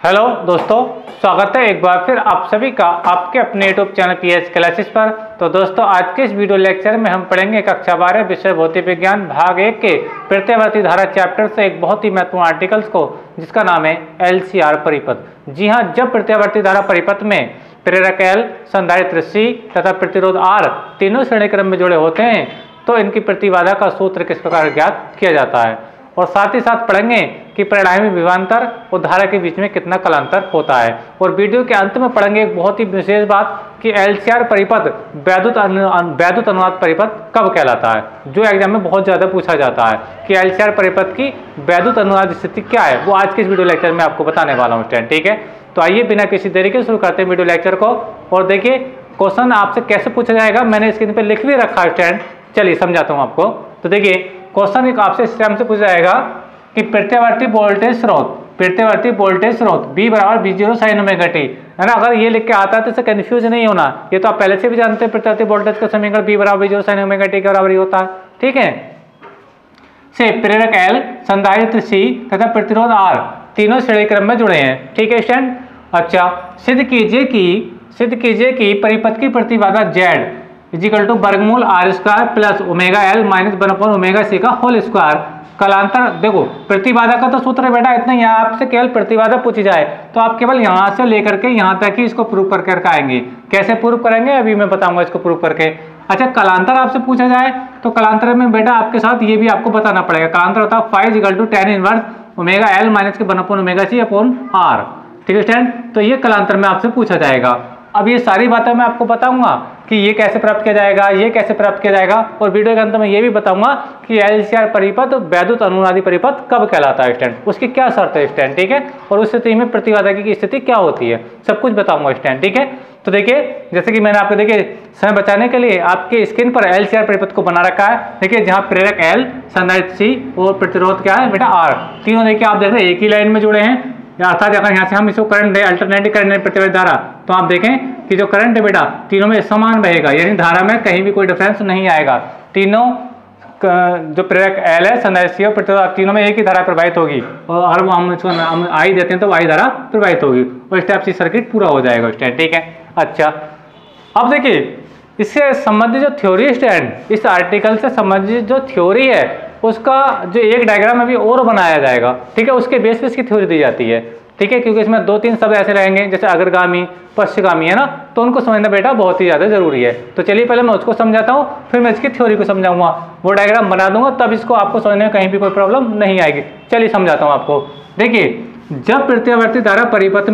Hello दोस्तों, स्वागत है एक बार फिर आप सभी का आपके अपने यूट्यूब चैनल पीएस क्लासेस पर। तो दोस्तों, आज के इस वीडियो लेक्चर में हम पढ़ेंगे कक्षा 12 विषय भौतिक विज्ञान भाग 1 के प्रत्यावर्ती धारा चैप्टर से एक बहुत ही महत्वपूर्ण आर्टिकल्स को, जिसका नाम है LCR परिपथ। जी हाँ, जब प्रत्यावर्ती धारा परिपथ में प्रेरक L, संधारित्र C तथा प्रतिरोध R तीनों श्रेणी क्रम में जुड़े होते हैं तो इनकी प्रतिबाधा का सूत्र किस प्रकार ज्ञात किया जाता है, और साथ ही साथ पढ़ेंगे कि परिणामी विभवांतर और धारा के बीच में कितना कलांतर होता है। और वीडियो के अंत में पढ़ेंगे एक बहुत ही विशेष बात कि LCR परिपथ वैद्युत अनुनाद परिपथ कब कहलाता है, जो एग्जाम में बहुत ज़्यादा पूछा जाता है कि LCR परिपथ की वैद्युत अनुनाद स्थिति क्या है, वो आज के इस वीडियो लेक्चर में आपको बताने वाला हूँ स्टूडेंट। ठीक है, तो आइए बिना किसी देरी के शुरू करते हैं वीडियो लेक्चर को। और देखिए क्वेश्चन आपसे कैसे पूछा जाएगा, मैंने स्क्रीन पर लिख भी रखा है स्टूडेंट। चलिए समझाता हूँ आपको। तो देखिए क्वेश्चन एक आपसे इस टाइम से पूछा जाएगा कि प्रत्यावर्ती वोल्टेज स्रोत B बराबर V0 sin ओमेगा t, है ना। अगर ये लिख के आता है तो इससे कंफ्यूज नहीं होना, ये तो आप पहले से भी जानते हैं प्रत्यावर्ती वोल्टेज का समीकरण B बराबर V0 sin ओमेगा t के बराबर ही होता है। ठीक है, से प्रेरक L, संधारित्र C तथा प्रतिरोध R तीनों श्रेणी क्रम में जुड़े हैं। ठीक है स्टूडेंट। अच्छा, सिद्ध कीजिए कि परिपथ की प्रतिबाधा Z इजिकल टू वर्गमूल R square plus omega L minus 1/, omega C का होल स्क्वायर। कलांतर देखो, प्रतिबाधा का तो सूत्र है बेटा इतना, यहाँ आपसे केवल प्रतिबाधा पूछी जाए तो आप केवल यहाँ से लेकर के यहाँ तक ही इसको प्रूव करके आएंगे। कैसे प्रूव करेंगे अभी मैं बताऊंगा इसको प्रूव करके। अच्छा, कलांतर आपसे पूछा जाए तो कलांतर में बेटा आपके साथ ये भी आपको बताना पड़ेगा। कलांतर होता है phi equal to tan inverse omega L minus के 1/, ओमेगा C अपॉन R। ठीक है स्टूडेंट, तो ये कलांतर में आपसे पूछा जाएगा। अब ये सारी बातें मैं आपको बताऊंगा कि ये कैसे प्राप्त किया जाएगा, ये कैसे प्राप्त किया जाएगा, और वीडियो के अंत में ये भी बताऊंगा कि LCR परिपथ वैद्युत अनुनादी परिपथ कब कहलाता है स्टैंड, उसकी क्या शर्त है स्टैंड। ठीक है, और उस स्थिति में प्रतिबाधा की स्थिति क्या होती है, सब कुछ बताऊंगा स्टैंड। ठीक है, तो देखिए जैसे कि मैंने आपको देखिए समय बचाने के लिए आपके स्क्रीन पर LCR परिपथ को बना रखा है। देखिए जहाँ प्रेरक L, संधारित्र C और प्रतिरोध क्या है बेटा R, तीनों देखिए आप देख रहे हैं एक ही लाइन में जुड़े हैं। अर्थात अगर यहाँ से हम इसको करंट है अल्टरनेटिव करंट प्रतिवर्ती धारा, तो आप देखें कि जो करंट है बेटा तीनों में समान बहेगा, यानी धारा में कहीं भी कोई डिफरेंस नहीं आएगा। तीनों जो प्रेरक L है, संधारित्र C और प्रतिरोध तीनों में एक ही धारा प्रवाहित होगी, और हम इसको हम I देते हैं तो I धारा प्रवाहित होगी, और इस टाइप से सर्किट पूरा हो जाएगा स्टैंड। ठीक है। अच्छा, अब देखिए इससे संबंधित जो थ्योरी स्टैंड, इस आर्टिकल से संबंधित जो थ्योरी है उसका जो एक डायग्राम अभी और बनाया जाएगा। ठीक है, उसके बेस पे इसकी थ्योरी दी जाती है। ठीक है, क्योंकि इसमें 2-3 शब्द ऐसे रहेंगे जैसे अग्रगामी, पश्चगामी, है ना, तो उनको समझना बेटा बहुत ही ज़्यादा जरूरी है। तो चलिए पहले मैं उसको समझाता हूँ, फिर मैं इसकी थ्योरी को समझाऊंगा, वो डायग्राम बना दूंगा, तब इसको आपको समझने में कहीं भी कोई प्रॉब्लम नहीं आएगी। चलिए समझाता हूँ आपको। देखिए जब प्रत्यावर्ती धारा परिपथ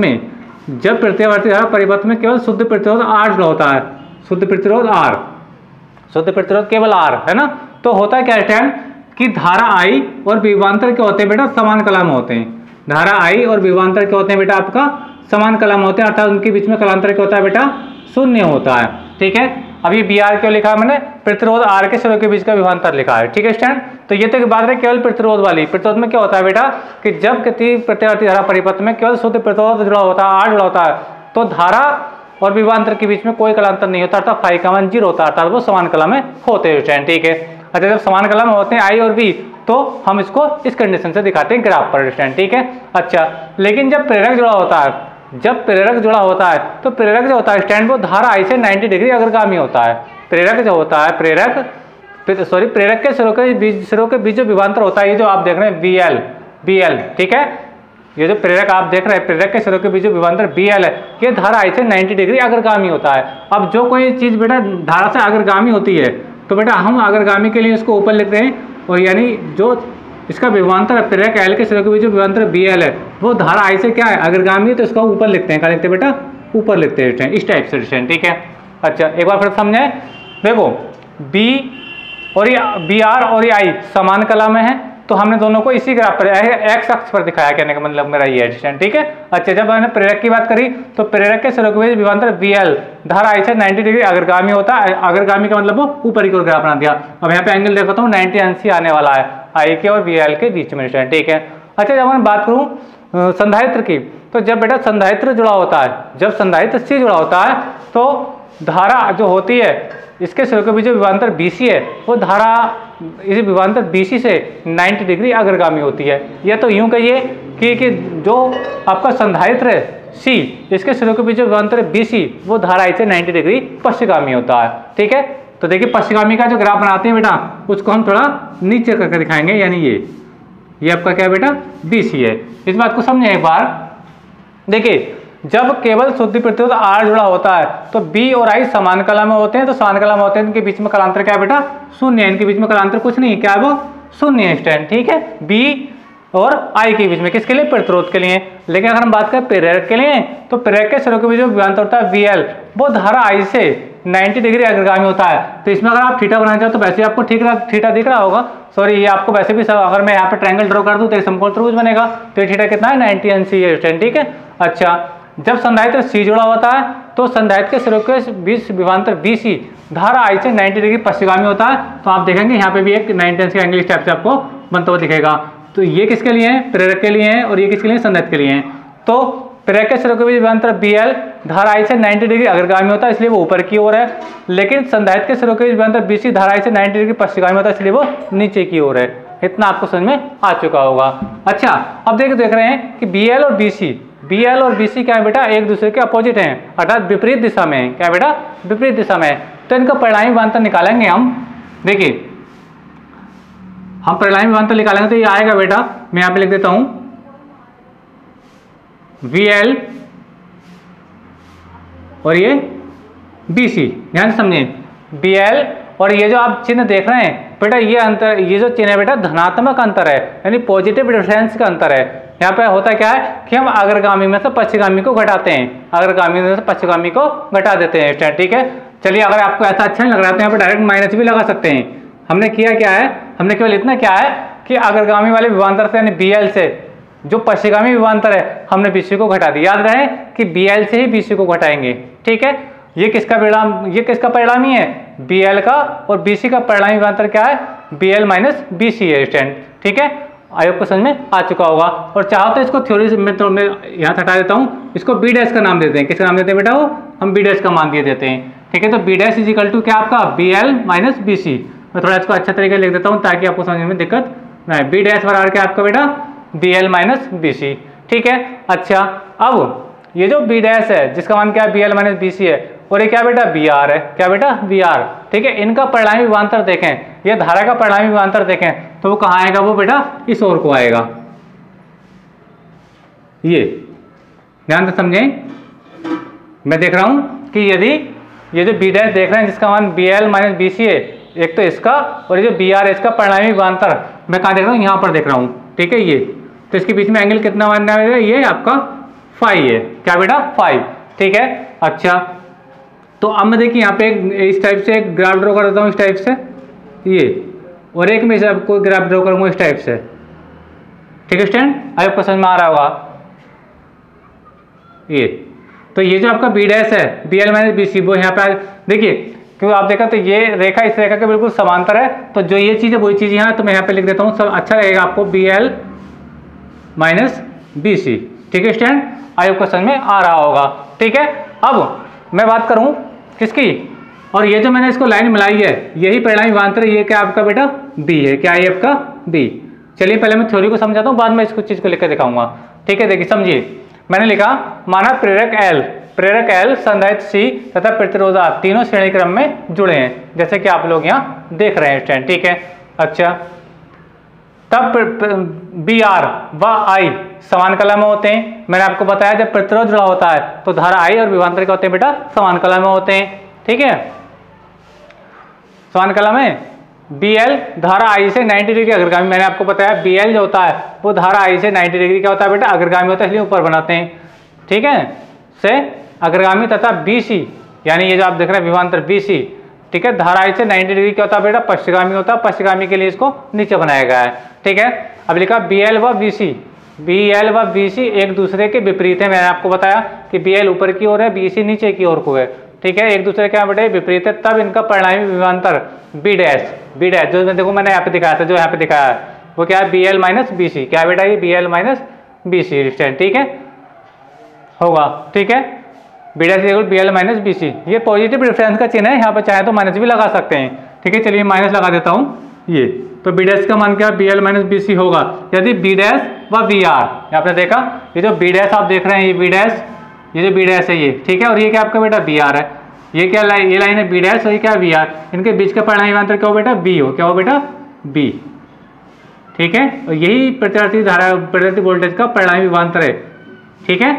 में केवल शुद्ध प्रतिरोध R जुड़ा होता है, शुद्ध प्रतिरोध केवल R, है ना, तो होता है क्या स्टैंड कि धारा I और विभवांतर क्या होते हैं बेटा, समान कला में होते हैं। धारा I और विभवांतर क्या होते हैं बेटा, आपका समान कला में होते हैं, अर्थात उनके बीच में कलांतर क्या होता है बेटा, शून्य होता है। ठीक है, अभी BR क्यों लिखा है मैंने, प्रतिरोध R के सिरों के बीच का विभवांतर लिखा है। ठीक है स्टैंड, तो ये तो बात है केवल प्रतिरोध वाली। प्रतिरोध में क्या होता है बेटा कि जब किसी प्रत्यावर्ती धारा परिपथ में केवल शुद्ध प्रतिरोध जुड़ा होता है, R जुड़ा होता है, तो धारा और विभवांतर के बीच में कोई कलांतर नहीं होता, अर्थात फाई का मान 0 होता है, अर्थात वो समान कला में होते हैं स्टैंड। ठीक है, अच्छा जब समान कला में होते हैं I और V, तो हम इसको इस कंडीशन से दिखाते हैं ग्राफ पर स्टैंड। ठीक है। अच्छा, लेकिन जब प्रेरक जुड़ा होता है, तो प्रेरक जो होता है स्टैंड वो धारा I से 90 डिग्री अग्रगामी होता है। प्रेरक जो होता है, प्रेरक के सिरों के बीच जो विभवांतर होता है, ये जो आप देख रहे हैं BL, ठीक है, ये जो प्रेरक आप देख रहे हैं, प्रेरक के सिरों के बीच जो विभवांतर BL है, ये धारा I से 90 डिग्री अग्रगामी होता है। अब जो कोई चीज़ बेटा धारा से अग्रगामी होती है, तो बेटा हम अग्रगामी के लिए इसको ऊपर लिखते हैं, और यानी जो इसका विभवांतर है प्रेरक L के सिरों के बीच जो विभवांतर BL है, वो धारा I से क्या है, अग्रगामी है, तो इसको ऊपर लिखते हैं। क्या लिखते हैं बेटा, ऊपर लिखते हैं इस टाइप से स्टैंड। ठीक है। अच्छा, एक बार फिर समझे, देखो BR और ये I समान कला में है, तो हमने दोनों को इसी ग्राफ पर एक्स अक्ष पर दिखाया, कहने का मतलब मेरा ये है। ठीक है। अच्छा, जब मैंने प्रेरक की बात करी तो प्रेरक के सिरों के बीच विभवांतर BL धारा I से 90 डिग्री अग्रगामी होता है। अग्रगामी का मतलब वो ऊपर की ओर ग्राफ बना दिया। अब यहाँ पे एंगल देखता हूँ 90 अंश ही आने वाला है I के और BL के बीच में। ठीक है। अच्छा, जब मैं बात करूँ संधारित्र की, तो जब बेटा संधारित्र जुड़ा होता है, जब संधारित्र C जुड़ा होता है, तो धारा जो होती है इसके सिरों के बीच जो विभवांतर BC है, वो धारा इस विभवांतर BC से 90 डिग्री अग्रगामी होती है। या तो यूं कहिए कि जो आपका संधारित्र है सी, इसके सिरों के बीच जो विभवांतर है BC वो धारा I से 90 डिग्री पश्चिगामी होता है। ठीक है, तो देखिए पश्चिगामी का जो ग्राफ बनाते हैं बेटा उसको हम थोड़ा नीचे करके दिखाएंगे, यानी ये आपका क्या है बेटा BC है। इस बात को समझें एक बार। देखिए जब केवल शुद्ध प्रतिरोध R जुड़ा होता है तो B और I समान कला में होते हैं, तो समान कला में होते हैं, इनके बीच में कलांतर क्या है बेटा शून्य है, इनके बीच में कलांतर कुछ नहीं, क्या है वो शून्य है स्टैंड। ठीक है, B और I के बीच में, किसके लिए प्रतिरोध के लिए। लेकिन अगर हम बात करें प्रेरक के लिए तो प्रेरक के सिरों के बीच में विभवांतर होता है VL, वो धारा I से 90 डिग्री अग्रगामी होता है। तो इसमें अगर आप थीटा बनाना चाहो तो वैसे आपको ठीक थीटा दिख रहा होगा, सॉरी ये आपको वैसे भी अगर मैं यहाँ पे ट्रायंगल ड्रॉ कर दूं तो एक समकोण त्रिभुज बनेगा, तो ये थीटा कितना है 90 अंश है स्टैंड। ठीक है, अच्छा जब संधारित्र C जुड़ा होता है तो संधारित्र के सिरों के बीच विभवांतर BC धारा I से 90 डिग्री पश्चिगामी होता है। तो आप देखेंगे यहाँ पे भी एक 90 अंश का एंगल इस टाइप से आपको बनता हुआ दिखेगा। तो ये किसके लिए है, प्रेरक के लिए है, और ये किसके लिए, संधारित्र के लिए है। तो प्रेरक के सिरों के बीच विभवांतर BL धारा I से 90 डिग्री अग्रगामी होता है, इसलिए वो ऊपर की ओर है। लेकिन संधारित्र के सिरों के बीच विभवांतर BC धारा I से 90 डिग्री पश्चिगामी होता है, इसलिए वो नीचे की ओर है। इतना आपको समझ में आ चुका होगा। अच्छा अब देख रहे हैं कि BL और BC क्या है बेटा, एक दूसरे के अपोजिट हैं, अर्थात विपरीत दिशा में है। क्या है बेटा, विपरीत दिशा में है। तो इनका परिणामी विभवांतर निकालेंगे हम। देखिए हम परिणामी विभवांतर निकालेंगे तो ये आएगा बेटा, मैं यहाँ पे लिख देता हूं VL और ये BC। ध्यान से समझें, BL और ये जो आप चिन्ह देख रहे हैं बेटा, ये अंतर, ये जो चिन्ह है बेटा धनात्मक अंतर है, यानी पॉजिटिव डिफरेंस का अंतर है। यहाँ पे होता क्या है कि हम अग्रगामी में से पश्चिगामी को घटाते हैं, अग्रगामी में से पश्चिगामी को घटा देते हैं स्टैंड। ठीक है, चलिए अगर आपको ऐसा अच्छा नहीं लग रहा है तो यहाँ पे डायरेक्ट माइनस भी लगा सकते हैं। हमने किया क्या है, हमने केवल इतना क्या है कि अग्रगामी वाले विभवांतर से यानी BL से जो पश्चिगामी विभवांतर है हमने BC को घटा दिया। याद रहे कि BL से ही BC को घटाएंगे। ठीक है, ये किसका परिणामी है, BL का, और BC का परिणामी विभवांतर क्या है, BL माइनस BC है स्टैंड। ठीक है, आयोग को समझ में आ चुका होगा। और चाहो तो इसको थ्योरी से मैं यहाँ हटा देता हूँ, इसको B' का नाम देते हैं। किसका नाम देते हैं बेटा, वो हम B' का मान दिए देते हैं। ठीक है, तो B' इज इक्वल टू क्या आपका BL माइनस BC। मैं थोड़ा इसको अच्छा तरीके से लिख देता हूँ ताकि आपको समझने में दिक्कत ना आए। B' बराबर क्या आपका बेटा BL माइनस BC। ठीक है, अच्छा अब ये जो B' है जिसका मान क्या है BL माइनस BC है, और ये क्या बेटा BR है, क्या बेटा BR। ठीक है, इनका परिणामी विभवांतर देखें, ये धारा का परिणामी विभवांतर देखें तो वो कहाँ आएगा, वो बेटा इस ओर को आएगा। ये ध्यान से समझें, मैं देख रहा हूं कि यदि ये जो B' देख रहे हैं जिसका मान BL माइनस BC है, एक तो इसका, और ये जो BR है इसका परिणामी विभवांतर मैं कहाँ देख रहा हूँ, यहाँ पर देख रहा हूँ। ठीक है, ये तो इसके बीच में एंगल कितना बनना है, ये आपका फाई है। क्या बेटा, फाई। ठीक है, अच्छा तो अब मैं देखिए यहाँ पे इस टाइप से एक ग्राफ ड्रॉ कर देता हूँ, इस टाइप से ये, और एक में से आपको ग्राफ ड्रॉ करूँगा इस टाइप से। ठीक है स्टैंड, आपको समझ में आ रहा होगा। ये तो ये जो आपका B' है BL माइनस BC वो यहाँ पे देखिए, क्योंकि आप देखा तो ये रेखा इस रेखा के बिल्कुल समांतर है, तो जो ये चीज़ है वही चीज़ यहाँ, तो मैं यहाँ पे लिख देता हूँ, सब अच्छा लगेगा आपको BL माइनस BC। ठीक है स्टैंड, आयोग को समझ में आ रहा होगा। ठीक है, अब मैं बात करूँ किसकी, और ये जो मैंने इसको लाइन मिलाई है यही परिणामी विभवांतर है, ये क्या आपका बेटा B है। क्या है आपका B। चलिए पहले मैं थ्योरी को समझाता हूँ, बाद में इसको चीज़ को लिखकर दिखाऊंगा। ठीक है, देखिए समझिए, मैंने लिखा माना प्रेरक L संधारित्र C तथा प्रतिरोध R तीनों श्रेणी क्रम में जुड़े हैं, जैसे कि आप लोग यहाँ देख रहे हैं स्टैंड। ठीक है, अच्छा तब BR व I समान कला में होते हैं। मैंने आपको बताया जब प्रतिरोध जुड़ा होता है तो धारा I और विभवांतर क्या होते हैं बेटा, समान कला में होते हैं। ठीक है, समान कला में BL धारा I से 90 डिग्री अग्रगामी, मैंने आपको बताया BL जो होता है वो धारा I से 90 डिग्री क्या होता है बेटा, अग्रगामी होता है, इसलिए ऊपर बनाते हैं। ठीक है, से अग्रगामी तथा BC यानी ये जो आप देख रहे हैं विभवांतर BC, ठीक है, धारा I से 90 डिग्री क्या होता है बेटा, पश्चिगामी होता है, पश्चिगामी के लिए इसको नीचे बनाया गया है। ठीक है, अब लिखा BL व BC एक दूसरे के विपरीत है। मैंने आपको बताया कि BL ऊपर की ओर है, BC नीचे की ओर को है। ठीक है, एक दूसरे क्या बेटे विपरीत है, तब इनका परिणामी विभवांतर B' जो देखो मैंने यहाँ पे दिखाया था, जो यहाँ पे दिखाया है वो क्या है BL माइनस BC। क्या बेटा, ये BL माइनस BC स्टैंड। ठीक है, होगा। ठीक है, BL माइनस BC, ये पॉजिटिव डिफरेंस का चिन्ह है, यहाँ पर चाहे तो माइनस भी लगा सकते हैं। ठीक है, चलिए माइनस लगा देता हूँ ये। तो बी डैश का मान क्या B L minus B C होगा। यदि बी डैश व बी आर, आपने देखा ये जो बी डैश आप देख रहे हैं ये बी डैश, ये जो बी डैश है ये, ठीक है, और ये क्या आपका बेटा बी आर है, ये क्या लाइन, ये लाइन है बी डैश और ये क्या बी आर, इनके बीच का परिणामी विभवांतर क्या हो बेटा बी हो, क्या हो बेटा बी, ठीक है, और यही प्रतिवर्ती धारा प्रतिवर्ती वोल्टेज का परिणामी विभवांतर है, ठीक है,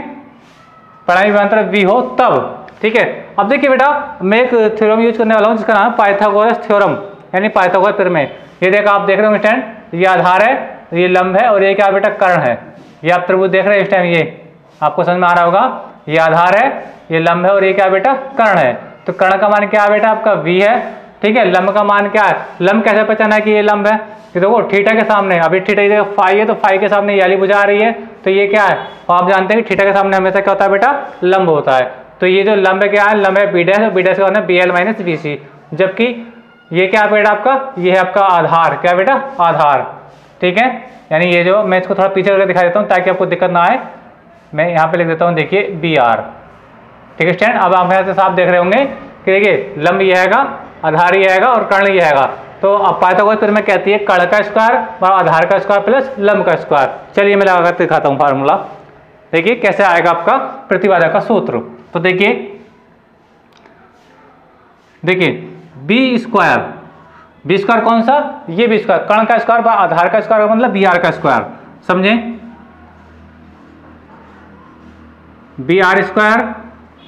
परिणामी विभवांतर वी हो तब, ठीक है। अब देखिए बेटा मैं एक थ्योरम यूज करने वाला हूँ जिसका नाम है पाइथागोरस थ्योरम, यानी पाइथागोरस प्रमेय। ये देखो आप देख रहे हो स्टैंड, ये आधार है, ये लंब है और ये क्या बेटा कर्ण है, ये आप त्रिभुज देख रहे हैं इस टाइम, ये आपको समझ में आ रहा होगा, ये आधार है, ये लंब है और ये क्या बेटा कर्ण है। तो कर्ण का मान क्या है बेटा आपका v है, ठीक है, लंब का मान क्या है, लंब कैसे पहचाना है कि ये लंब है, ये देखो थीटा के सामने, अभी थीटा की जगह फाई है तो फाई के सामने ये वाली भुजा आ रही है, तो ये क्या है, तो आप जानते हैं कि थीटा के सामने हमेशा क्या होता है बेटा लंब होता है। तो ये जो लंब क्या है, लंब है बी डैश और बी डैश का मान है B L minus B C, जबकि ये क्या है बेटा आपका, ये है आपका आधार, क्या बेटा आधार, ठीक है, यानी ये जो मैं इसको थोड़ा पीछे करके दिखा देता हूँ ताकि आपको दिक्कत ना आए, मैं यहाँ पे लिख देता हूँ, देखिए बी आर, ठीक है स्टैंड। अब आप यहाँ से साफ देख रहे होंगे कि देखिए लंब ये हैगा, आधार ये हैगा और कर्ण ये हैगा। तो अब पाइथागोरस प्रमेय कहती है कर्ण का स्क्वायर और आधार का स्क्वायर प्लस लंब का स्क्वायर। चलिए मैं लगा कर दिखाता हूँ फार्मूला, देखिए कैसे आएगा आपका प्रतिबाधा का सूत्र। तो देखिए बी स्क्वायर कौन सा, ये बी स्क्वायर, कर्ण का स्क्वायर आधार का स्क्वायर का मतलब बी आर का स्क्वायर, समझे, बी आर स्क्वायर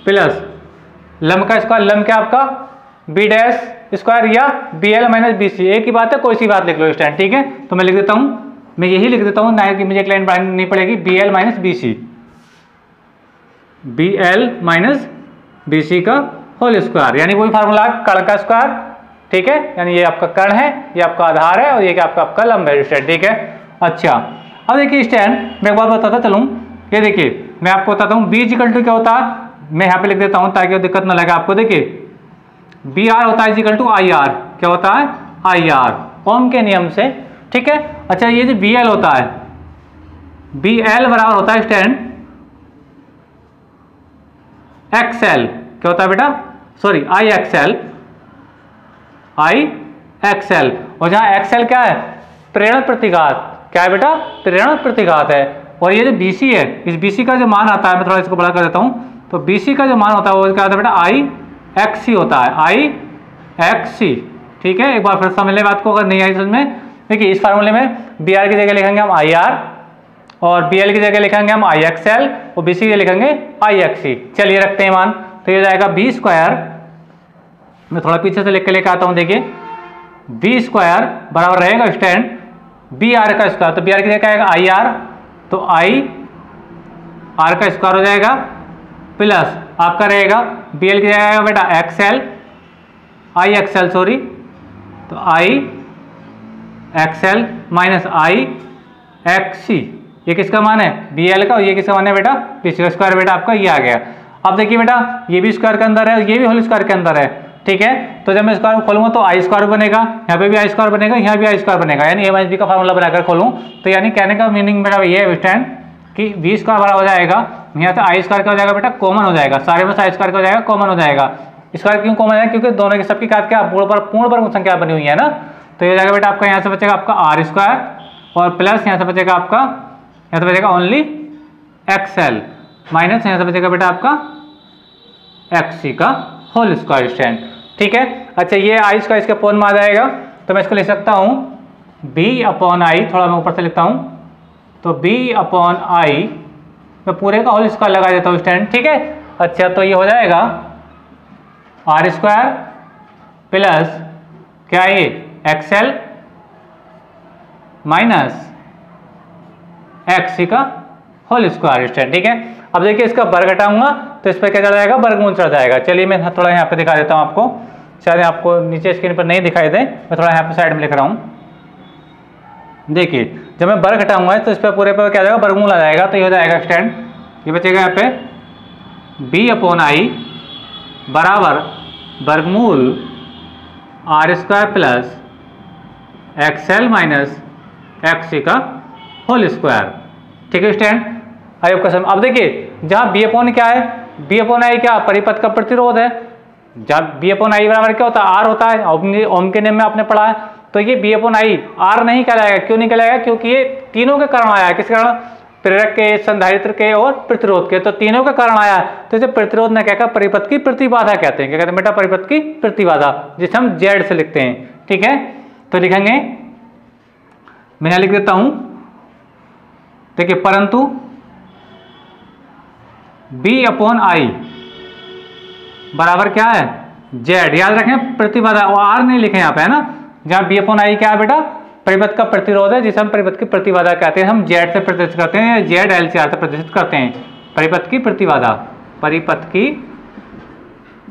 प्लस लंब का स्क्वायर, लंब क्या आपका बी डैश स्क्वायर या B L minus B C, एक ही बात है, कोई सी बात लिख लो स्टैंड, ठीक है। तो मैं लिख देता हूं, मैं यही लिख देता हूं, ना कि मुझे एक लाइन बढ़ानी पड़ेगी, B L minus B C, B L minus B C का होल स्क्वायर, यानी वही फार्मूला कर्ण का स्क्वायर, ठीक है, यानी ये आपका कर्ण है, ये आपका आधार है और ये क्या आपका लंब है स्टैंड, ठीक है। अच्छा अब देखिए स्टैंड मैं एक बार बताता चलूँ, ये देखिए मैं आपको बताता हूँ बी इक्वल टू क्या होता है, मैं यहाँ पे लिख देता हूँ ताकि दिक्कत ना लगे आपको। देखिए बी आर होता है इक्वल टू आई आर, क्या होता है आई आर, ओम के नियम से, ठीक है। अच्छा ये जो बी एल होता है, बी एल बराबर होता है स्टैंड एक्सएल, क्या होता है बेटा, सॉरी आई एक्सएल, और जहां एक्सएल क्या है प्रेरण प्रतिघात, क्या है बेटा प्रेरण प्रतिघात है। और ये जो बीसी है, इस बीसी का जो मान आता है, मैं थोड़ा इसको बड़ा कर देता हूं, तो बीसी का जो मान होता है वो क्या होता है बेटा आई एक्स सी होता है, आई एक्स सी, ठीक है। एक बार फिर समझ लें बात को, अगर नहीं आई समझ में, देखिए इस फार्मूले में बी आर की जगह लिखेंगे हम आई आर और बी एल की जगह लिखेंगे हम आई एक्स एल और बी सी की लिखेंगे आई एक्स सी। चलिए रखते हैं मान, तो ये जाएगा बी स्क्वायर, मैं थोड़ा पीछे से लिख के लेकर आता हूँ, देखिए बी स्क्वायर बराबर रहेगा स्टैंड बी आर का स्क्वायर, तो बी आर की जगह आएगा आई आर, तो आई आर का स्क्वायर हो जाएगा प्लस आपका रहेगा बी एल की जगह आएगा बेटा एक्सएल, आई एक्सएल सॉरी, तो I XL minus I X C, ये किसका मान है बी एल का और ये किसका मान है बेटा बी सी का स्क्वायर, बेटा आपका ये आ गया। अब देखिए बेटा ये भी स्क्वायर के अंदर है और ये भी होल स्क्वायर के अंदर है, ठीक है। तो जब मैं स्क्वायर खोलूंगा तो आई स्क्वायर बनेगा, यहाँ पे भी आई स्क्वायर बनेगा, यहाँ भी आई स्क्वायर बनेगा, यानी ए माइनस बी का फार्मूला बनाकर खोलूँ तो यानी कहने का मीनिंग बेटा ये है स्टैंड कि वी स्क्वायर बड़ा हो जाएगा, यहाँ से आई स्क्वायर का हो जाएगा बेटा कॉमन हो जाएगा, सारे में से आई स्क्वायर का हो जाएगा कॉमन हो जाएगा। स्क्वायर क्यों कॉमन है, क्योंकि दोनों की सबकी घात क्या पूर्ण वर्ग संख्या बनी हुई है ना, तो ये जाएगा बेटा आपका यहाँ से बचेगा आपका आर स्क्वायर और प्लस यहाँ से बचेगा आपका, यहाँ से बचेगा ओनली एक्सएल माइनस यहाँ से बचेगा बेटा आपका एक्स सी का होल स्क्वायर स्टैंड, ठीक है। अच्छा ये आई स्क्वायर इसके अपॉन में आ जाएगा, तो मैं इसको लिख सकता हूँ बी अपॉन आई, थोड़ा मैं ऊपर से लिखता हूँ, तो बी अपॉन आई मैं पूरे का होल स्क्वायर लगा देता हूँ स्टैंड, ठीक है। अच्छा तो ये हो जाएगा आर स्क्वायर प्लस क्या ये एक्सएल माइनस एक्स सी का होल स्क्वायर स्टैंड, ठीक है। अब देखिए इसका वर्ग घटाऊंगा तो इस पर क्या चढ़ जाएगा, वर्गमूल चढ़ जाएगा। चलिए मैं थोड़ा यहाँ पे दिखा देता हूँ आपको, शायद आपको नीचे स्क्रीन पर नहीं दिखाई दे, मैं थोड़ा यहाँ पे साइड में लिख रहा हूँ। देखिए जब मैं वर्ग घटाऊंगा तो इस पर पूरे पर क्या जाएगा वर्गमूल आ जाएगा, तो ये हो जाएगा स्टैंड, ये बचेगा यहाँ पे बी अपॉन आई बराबर वर्गमूल R square plus XL minus X C का होल स्क्वायर, ठीक है स्टैंड। आई होप कसम। अब देखिए जहाँ बी अपॉन क्या है, बी अपॉन आई क्या परिपथ का प्रतिरोध है, जहाँ बी अपॉन आई बराबर क्या होता है आर होता है, ओम के नियम में आपने पढ़ा है, तो ये बी अपॉन आई आर नहीं कहलाएगा। क्यों नहीं कहलाएगा? क्योंकि ये तीनों के कारण आया है। किस कारण? प्रेरक के, संधारित्र के और प्रतिरोध के, तो तीनों के कारण आया। तो इसे प्रतिरोध ने क्या कहा? परिपथ की प्रतिबाधा कहते हैं। क्या कहते हैं बेटा? परिपथ की प्रतिबाधा, जिसे हम जेड से लिखते हैं। ठीक है, तो लिखेंगे, मैं लिख देता हूं, देखिए, परंतु बी अपॉन आई बराबर क्या है? जेड। याद रखें प्रतिबाधा, और आर नहीं लिखे यहाँ पे, है ना। जहां बी अपॉन आई क्या है बेटा? परिपथ का प्रतिरोध है, जिसे हम परिपथ की प्रतिबाधा कहते हैं। हम जेड से प्रदर्शित करते हैं, जेड एल सी आर से प्रदर्शित करते हैं। परिपथ की प्रतिबाधा, परिपथ की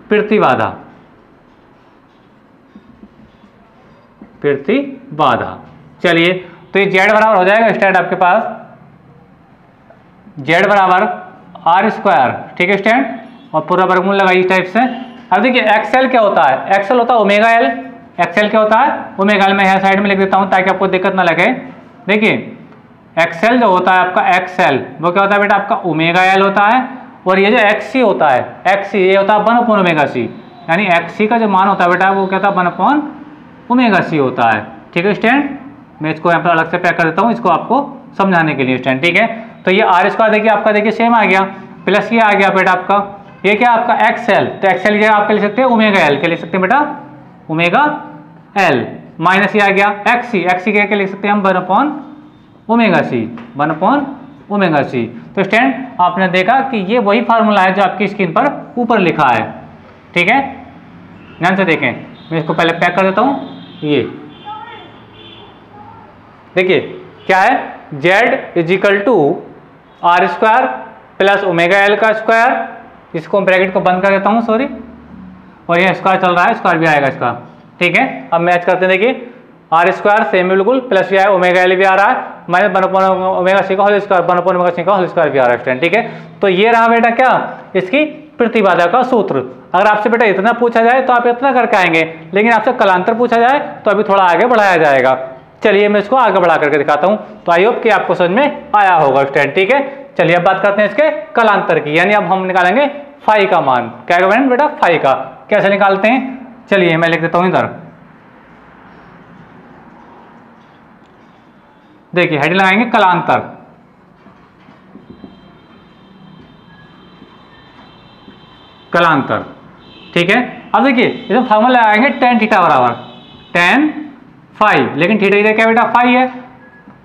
प्रतिबाधा, प्रतिबाधा। चलिए, तो ये जेड बराबर हो जाएगा स्टैंड आपके पास, जेड बराबर आर स्क्वायर। ठीक है स्टैंड, और पूरा वर्गमूल लगा इस टाइप से। अब देखिए एक्सएल क्या होता है? एक्सएल होता है ओमेगा एल। एक्सएल क्या होता है? Omega L. मैं यहाँ साइड में लिख देता हूँ ताकि आपको दिक्कत ना लगे। देखिए एक्सएल जो होता है आपका, एक्सएल वो क्या होता है बेटा? आपका ओमेगा एल होता है। और ये जो एक्ससी होता है, एक्ससी ये होता है 1 अपॉन ओमेगा सी, यानी एक्ससी का जो मान होता है बेटा वो क्या होता है? 1 अपॉन ओमेगा सी होता है। ठीक है स्टैंड, मैं इसको यहाँ पर अलग से पैक कर देता हूँ, इसको आपको समझाने के लिए स्टैंड। ठीक है, तो ये आर स्क्वायर देखिए आपका, देखिए सेम आ गया, प्लस ये आ गया बेटा आपका, ये क्या आपका एक्सएल। तो एक्सएल क्या आपका लिख सकते हैं? Omega L. क्या लिख सकते हैं बेटा? Omega L. माइनस ये आ गया एक्ससी। एक्ससी क्या लिख सकते हैं हम? 1 upon omega C, 1 upon omega C. तो स्टैंड आपने देखा कि ये वही फार्मूला है जो आपकी स्क्रीन पर ऊपर लिखा है। ठीक है, ध्यान से देखें, मैं इसको पहले पैक कर देता हूँ। ये देखिए क्या है? Z equal to R square plus omega L का स्क्वायर, इसको ब्रैकेट को बंद कर देता हूँ, सॉरी, और ये स्क्वायर चल रहा है, स्क्वायर भी आएगा इसका। ठीक है, अब मैच करते हैं। देखिए आर स्क्वायर सेम बिल्कुल, प्लस भी आया, ओमेगा एल भी आ रहा है, माइनस 1 अपॉन ओमेगा सी का whole square, 1 upon omega C का होल स्क्वायर भी आ रहा है। ठीक है, तो ये रहा बेटा क्या? इसकी प्रतिबाधा का सूत्र। अगर आपसे बेटा इतना पूछा जाए तो आप इतना करके आएंगे, लेकिन आपसे कलांतर पूछा जाए तो अभी थोड़ा आगे बढ़ाया जाएगा। चलिए मैं इसको आगे बढ़ा करके दिखाता हूं, तो आई होप कि आपको समझ में आया होगा स्टूडेंट। ठीक है, चलिए अब बात करते हैं इसके कलांतर की, यानी अब हम निकालेंगे फाई का मान। क्या का मान बेटा? फाई का। कैसे निकालते हैं? चलिए मैं लिख देता हूं इधर, देखिए हेड लगाएंगे कलांतर। कलांतर, ठीक है। अब देखिए इसमें फार्मूला लगाएंगे tan थीटा बराबर tan फाई, लेकिन थीटा इधर क्या बेटा? फाई है,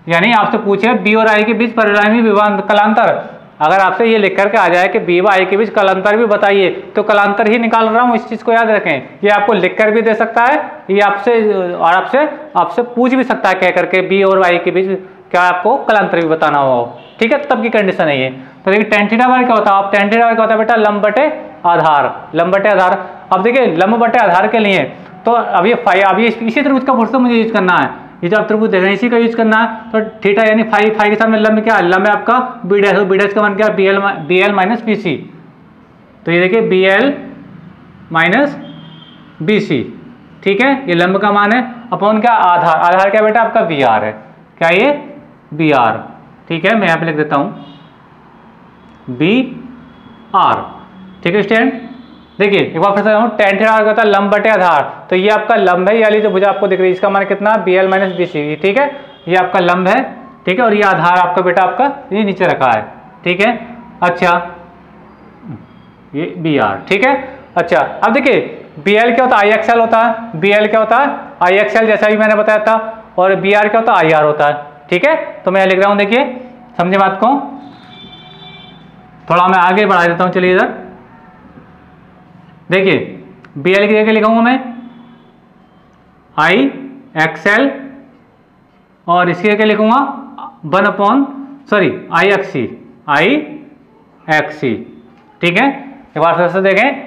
यानी आपसे पूछे बी और आई के बीच परिणामी विभवांतर कलांतर। अगर आपसे ये लिख करके आ जाए कि बी व आई के बीच कलांतर भी बताइए, तो कलांतर ही निकाल रहा हूँ, इस चीज को याद रखें। ये आपको लिख कर भी दे सकता है, ये आपसे पूछ भी सकता है कह करके बी और आई के बीच क्या आपको कलांतर भी बताना हो। ठीक है, तब की कंडीशन है ये। तो देखिए tan थीटा बार क्या होता है? आप tan थीटा बार क्या होता है बेटा? लंब बटे आधार, लंब बटे आधार। अब देखिए लंब बटे आधार के लिए तो अब ये फाई, अब ये इसी त्रिभुज का फुर्सत मुझे यूज करना है। ये जो आप त्रिभुज देख रहे हैं इसी का यूज करना है। तो थीटा यानी फाई, फाई के सामने लंब क्या है? लंब है आपका बी डैश, बी डैश का मान क्या? B L minus B C. तो ये देखिए B L minus B C. ठीक है, ये लंब का मान है, अपॉन क्या? आधार। आधार क्या बेटा? आपका बी आर है। क्या ये? B R. ठीक है, मैं यहाँ पे लिख देता हूँ बी आर। ठीक है स्टूडेंट, देखिए एक बार फिर से tan थीटा का होता है लंब बटे आधार। तो ये आपका लंब है, ये जो भुजा आपको दिख रही है इसका मान कितना? B L minus B C. ठीक है, ये आपका लंब है। ठीक है, और ये आधार आपका बेटा आपका ये नीचे रखा है। ठीक है, अच्छा ये बी आर। ठीक है, अच्छा अब देखिए बी एल क्या होता है? आई एक्स एल होता है। बी एल क्या होता है? आई एक्स एल, जैसा भी मैंने बताया था। और बी आर क्या होता है? आई आर होता है। ठीक है, तो मैं लिख रहा हूँ, देखिए समझे बात को, थोड़ा मैं आगे बढ़ा देता हूँ। चलिए इधर देखिए बी एल की जगह लिखूंगा मैं आई एक्स एल, और इसकी जगह लिखूंगा 1 upon I X C, I X C. ठीक है, एक बार फिर से देखें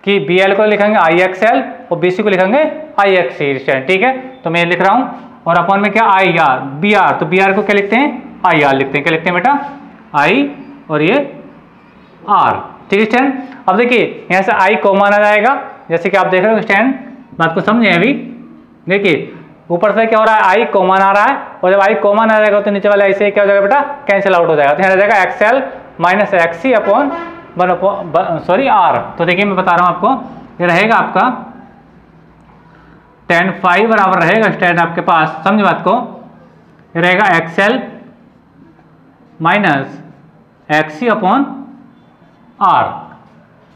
कि बी एल को लिखेंगे आई एक्स एल और बी सी को लिखेंगे आई एक्स सी। ठीक है, तो मैं लिख रहा हूं, और अपॉन में क्या? I R, B R. तो बी आर को क्या लिखते हैं? आई आर लिखते हैं। क्या लिखते हैं बेटा? आई और ये आर। ठीक है स्टैंड, अब देखिए यहाँ से आई कॉमन आ जाएगा, जैसे कि आप देख रहे हो स्टैंड, बात को समझे अभी। देखिए ऊपर से क्या हो रहा है? आई कॉमन आ रहा है, और जब आई कॉमन आ जाएगा तो नीचे वाला ऐसे क्या हो जाएगा बेटा? कैंसिल आउट हो जाएगा। तो यहाँ आ जाएगा X L minus X C upon R. तो देखिए मैं बता रहा हूँ आपको, ये रहेगा आपका tan फाई बराबर रहेगा स्टैंड आपके पास, समझ बात को, रहेगा X L minus X C upon R.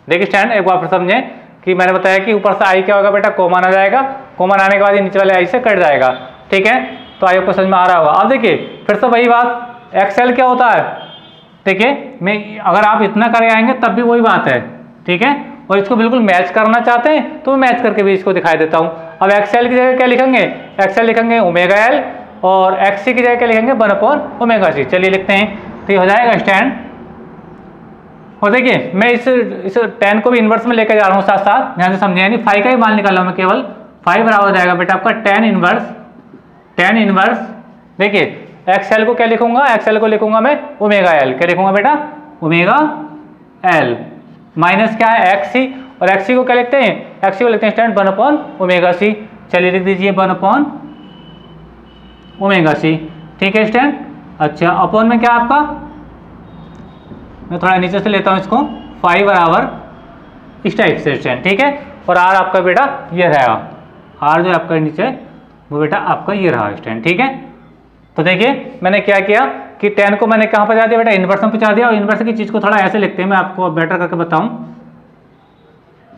देखिए स्टैंड एक बार फिर समझे कि मैंने बताया कि ऊपर से आई क्या होगा बेटा, कॉमन आ जाएगा, कॉमन आने के बाद ये नीचे वाले आई से कट जाएगा, ठीक है। तो आई आपको समझ में आ रहा होगा। अब देखिए फिर से वही बात, एक्सएल क्या होता है, देखिए मैं अगर आप इतना करे आएंगे तब भी वही बात है, ठीक है। और इसको बिल्कुल मैच करना चाहते हैं तो मैच करके भी इसको दिखाई देता हूँ। अब एक्सएल की जगह क्या लिखेंगे, एक्सएल लिखेंगे ओमेगा एल, और एक्सी की जगह क्या लिखेंगे 1 अपॉन ओमेगा सी। चलिए लिखते हैं, तो ये हो जाएगा स्टैंड। और देखिए मैं इस tan को भी इन्वर्स में लेकर जा रहा हूँ साथ साथ, ध्यान से समझे, यानी फाई का ही मान निकाला मैं केवल, फाई बराबर हो जाएगा बेटा आपका tan इनवर्स। देखिए एक्सएल को क्या लिखूंगा, एक्सएल को लिखूंगा मैं ओमेगा एल, क्या लिखूंगा बेटा, ओमेगा एल माइनस क्या है एक्सी, और एक्सी को क्या लिखते हैं, एक्सी को लिखते हैं स्टैंड 1 अपॉन ओमेगा सी। चलिए लिख दीजिए 1 अपॉन ओमेगा सी, ठीक है स्टैंड। अच्छा अपॉन में क्या आपका, मैं थोड़ा नीचे से लेता हूं इसको, फाई बराबर इस टाइप से स्टैंड, ठीक है। और आर आपका बेटा ये रहेगा, आर जो आपका नीचे वो बेटा आपका ये रहा स्टैंड, ठीक है। तो देखिए मैंने क्या किया कि tan को मैंने कहाँ पहुँचा दिया बेटा, इन्वर्स में पहुँचा दिया। और इन्वर्स की चीज़ को थोड़ा ऐसे लिखते हैं, मैं आपको बेटर करके बताऊँ,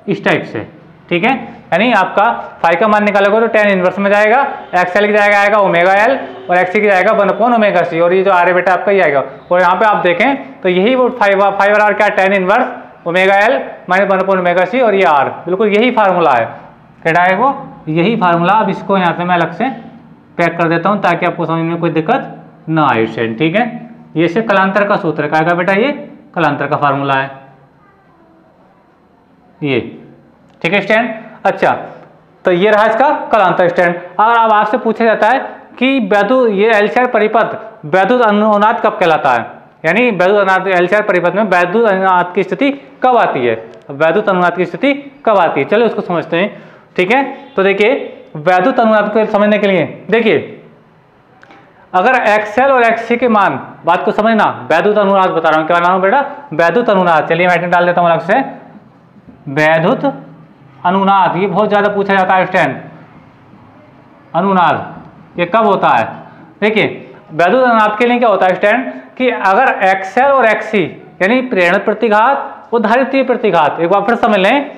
इस टाइप से, ठीक है। यानी आपका फाई का मान निकालोगे तो tan इन्वर्स में जाएगा, एक्सएल की जाएगा आएगा ओमेगा एल, और एक्सी की जाएगा 1 अपॉन ओमेगा सी, और ये जो आ रहा है बेटा आपका ये आएगा। और यहाँ पे आप देखें तो यही वो फाई बराबर क्या, tan inverse omega L minus 1 upon omega C, और ये आर, बिल्कुल यही फार्मूला है, क्या है वो, यही फार्मूला। अब इसको यहाँ से मैं अलग से पैक कर देता हूँ ताकि आपको समझ में कोई दिक्कत ना आए स्टैंड, ठीक है। ये सिर्फ कलांतर का सूत्र है, क्या बेटा, ये कलांतर का फार्मूला है ये, ठीक है स्टैंड। अच्छा तो ये रहा इसका कलांतर स्टैंड। अगर अब आपसे पूछा जाता है कि वैद्युत ये एलसीआर परिपथ वैद्युत अनुनाद कब कहलाता है, यानी वैद्युत अनुनाद एलसीआर परिपथ में वैद्युत अनुनाद की स्थिति कब आती है, वैद्युत अनुनाद की स्थिति कब आती है, चलो उसको समझते हैं, ठीक है। तो देखिए वैद्युत अनुनाद को समझने के लिए देखिए, अगर एक्सएल और एक्सी के मान, बात को समझना, वैद्युत अनुनाद बता रहा हूँ, क्या बता रहा हूँ बेटा, वैद्युत अनुनाद। चलिए मैं डाल देता हूँ अलग से, वैद्युत अनुनाद, ये बहुत ज्यादा पूछा जाता है स्टैंड, अनुनाद ये कब होता है। देखिए वैद्युत अनुनाद के लिए क्या होता है स्टैंड, कि अगर एक्सएल और एक्सी यानी प्रेरण प्रतिघात और धारित्रीय प्रतिघात, एक बार फिर समझ लें,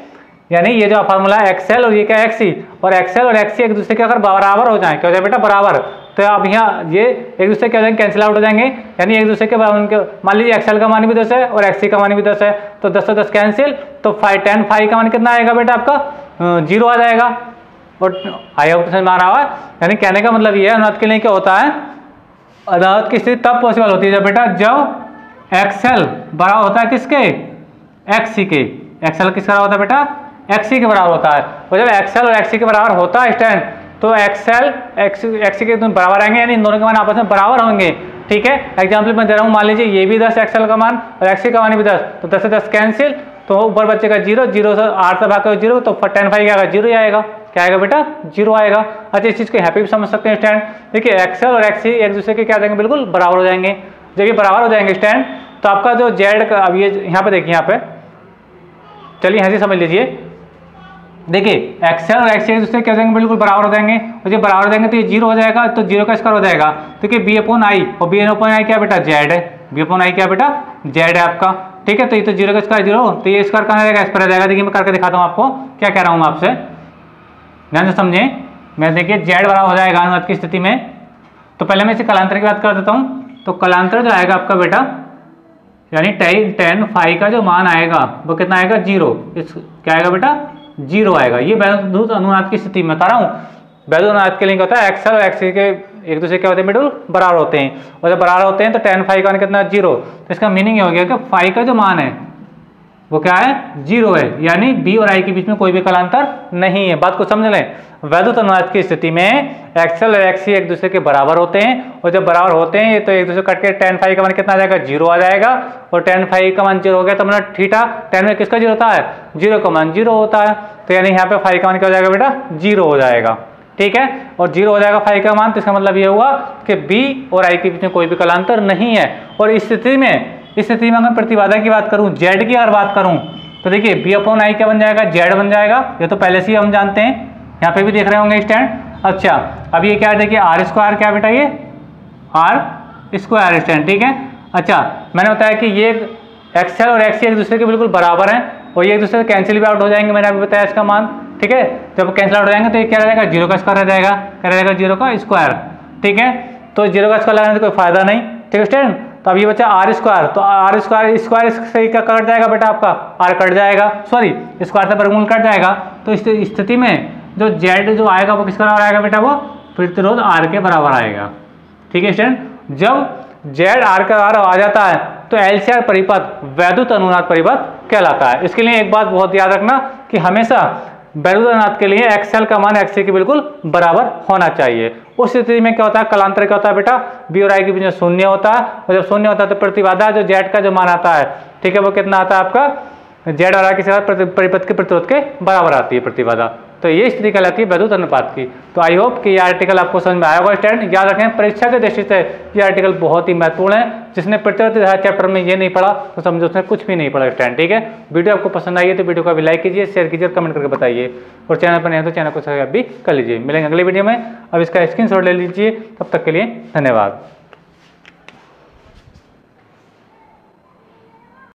यानी ये जो फार्मूला है एक्सएल और ये क्या एक्सी, और एक्सएल और एक्सी एक दूसरे के अगर बराबर हो जाए, क्या हो जाए बेटा, बराबर, तो अब यहाँ ये एक दूसरे के कैंसिल आउट हो जाएंगे, यानी एक दूसरे के उनके, मान लीजिए एक्सएल का मान भी 10 है और एक्सी का मान भी 10 है, तो 10 से 10 कैंसिल, तो tan फाई का मान कितना आएगा बेटा आपका 0 आ जाएगा। और आई होप समझ में आ रहा है, यानी कहने का मतलब ये है अनुनाद के लिए क्या होता है, अनुनाद की स्थिति तब पॉसिबल होती है जब बेटा, जब एक्सएल बराबर होता है किसके, एक्सी के, एक्सएल किसका होता है बेटा, एक्सी के बराबर होता है। और जब एक्सएल और एक्सी के बराबर होता है स्टैंड, तो एक्सएल एक्सी के दोनों बराबर आएंगे, यानी इन दोनों के मान आपस में बराबर होंगे, ठीक है। एग्जाम्पल मैं दे रहा हूँ, मान लीजिए ये भी 10 एक्सएल का मान और एक्सी का मान भी 10, तो 10 से 10 कैंसिल, तो ऊपर बचेगा 0, 0 से 8 से भाग 0, तो tan फाई क्या आएगा, 0 ही आएगा, क्या आएगा बेटा, 0 आएगा। अच्छा इस चीज़ को यहाँ पे भी समझ सकते हैं स्टैंड, देखिए एक्सएल और एक्सी एक दूसरे के क्या जाएंगे, बिल्कुल बराबर हो जाएंगे। जब ये बराबर हो जाएंगे स्टैंड, तो आपका जो जेड का, अब ये यहाँ पे देखिए, यहाँ पे चलिए यहाँ से समझ लीजिए, देखिए एक्सएल और एक्सी एक दूसरे क्या हो जाएंगे, बिल्कुल बराबर हो जाएंगे, और जब बराबर हो जाएंगे तो ये 0 हो जाएगा, तो 0 का स्क्वायर हो जाएगा, देखिए बी अपॉन आई, और बी अपॉन आई क्या बेटा, जेड है, बी अपॉन आई क्या बेटा, जेड है आपका, ठीक है। तो ये तो 0 का स्क्वायर 0, तो ये स्क्वायर कहाँ जाएगा, इस पर आ जाएगा। देखिए मैं करके दिखाता हूँ आपको क्या कह रहा हूँ आपसे, ध्यान से समझें। मैं देखिए जेड बराबर हो जाएगा अनुनाद की स्थिति में, तो पहले मैं इसे कलांतर की बात कर देता हूँ। तो कलांतर जो आएगा आपका बेटा, यानी tan फाई का जो मान आएगा वो कितना आएगा, 0, क्या आएगा बेटा, 0 आएगा। ये वैद्युत अनुनाद की स्थिति में बता रहा हूँ। वैद्युत अनुनाद के लिए क्या होता है, एक्सएल और एक्सी के एक दूसरे क्या होते हैं, बिल्कुल बराबर होते हैं, और जब बराबर होते हैं तो tan फाई का मान कितना, 0, तो इसका मीनिंग ये हो गया कि फाई का जो मान है वो क्या है, 0 है, यानी बी और आई के बीच में कोई भी कलांतर नहीं है। बात को समझ लें, वैद्युत अनुनाद की स्थिति में एक्सएल और एक्सी एक दूसरे के बराबर होते हैं, और जब बराबर होते हैं तो एक दूसरे कट के tan फाई का मान कितना आ जाएगा, 0 आ जाएगा, और tan फाई का मान 0 हो गया, तो मतलब थीटा tan में किसका 0 होता है, 0 का मान 0 होता है, तो यानी यहाँ पे फाई का मान क्या हो जाएगा बेटा, 0 हो जाएगा, ठीक है। और 0 हो जाएगा फाई का मान, तो इसका मतलब ये हुआ कि बी और आई के बीच में कोई भी कलांतर नहीं है। और इस स्थिति में अगर प्रतिबाधा की बात करूं, जेड की अगर बात करूं, तो देखिए बी अपॉन आई क्या बन जाएगा, जेड बन जाएगा, ये तो पहले से ही हम जानते हैं, यहाँ पे भी देख रहे होंगे स्टैंड। अच्छा, अब ये क्या देखिए आर स्क्वायर, क्या बेटा ये आर स्क्वायर स्टैंड, ठीक है। अच्छा, मैंने बताया कि ये एक्सएल और एक्ससी एक दूसरे के बिल्कुल बराबर हैं और ये एक दूसरे से कैंसिल भी आउट हो जाएंगे, मैंने अभी बताया इसका मान, ठीक है। जब कैंसिल आउट हो जाएंगे तो ये क्या रहेगा, 0 का स्क्वायर रह जाएगा, क्या रहेगा 0 का स्क्वायर, ठीक है। तो 0 का स्क्वायर लगाने से कोई फायदा नहीं, ठीक है स्टूडेंट। तो अब ये बचा आर स्क्वायर, तो आर स्क्वायर स्क्वायर से क्या कट जाएगा बेटा, आपका आर कट जाएगा, सॉरी स्क्वायर से वर्गमूल कट जाएगा। तो इस स्थिति में जो जेड जो आएगा वो किसका बराबर आएगा बेटा, वो प्रतिरोध आर के बराबर आएगा, ठीक है स्टूडेंट। जब जेड आर का बराबर आ जाता है तो एलसीआर परिपथ वैद्युत अनुनाद परिपथ कहलाता है। इसके लिए एक बात बहुत याद रखना कि हमेशा वैद्युत अनुनाद के लिए एक्सएल का मान एक्ससी के बिल्कुल बराबर होना चाहिए। उस स्थिति में क्या होता है, कलांतर क्या होता है बेटा, बी और आई के बीच में शून्य होता है, और जब शून्य होता है तो प्रतिबाधा जो जेड का जो मान आता है, ठीक है, वो कितना आता है आपका, जेड और आर के साथ परिपथ के प्रतिरोध के बराबर आती है प्रतिबाधा। तो ये स्थिति कहलाती है वैद्युत अनुपात की। तो आई होप कि ये आर्टिकल आपको समझ में आया होगा स्टूडेंट। याद रखें परीक्षा के दृष्टि से ये आर्टिकल बहुत ही महत्वपूर्ण है। जिसने प्रतिवर्ती धारा चैप्टर में ये नहीं पढ़ा तो समझो उसने कुछ भी नहीं पढ़ा स्टूडेंट, ठीक है। वीडियो आपको पसंद आई है तो वीडियो को भी लाइक कीजिए, शेयर कीजिए, कमेंट करके बताइए, और चैनल पर नहीं है तो चैनल को सब्सक्राइब भी कर लीजिए। मिलेंगे अगले वीडियो में, अब इसका स्क्रीनशॉट ले लीजिए। तब तक के लिए धन्यवाद।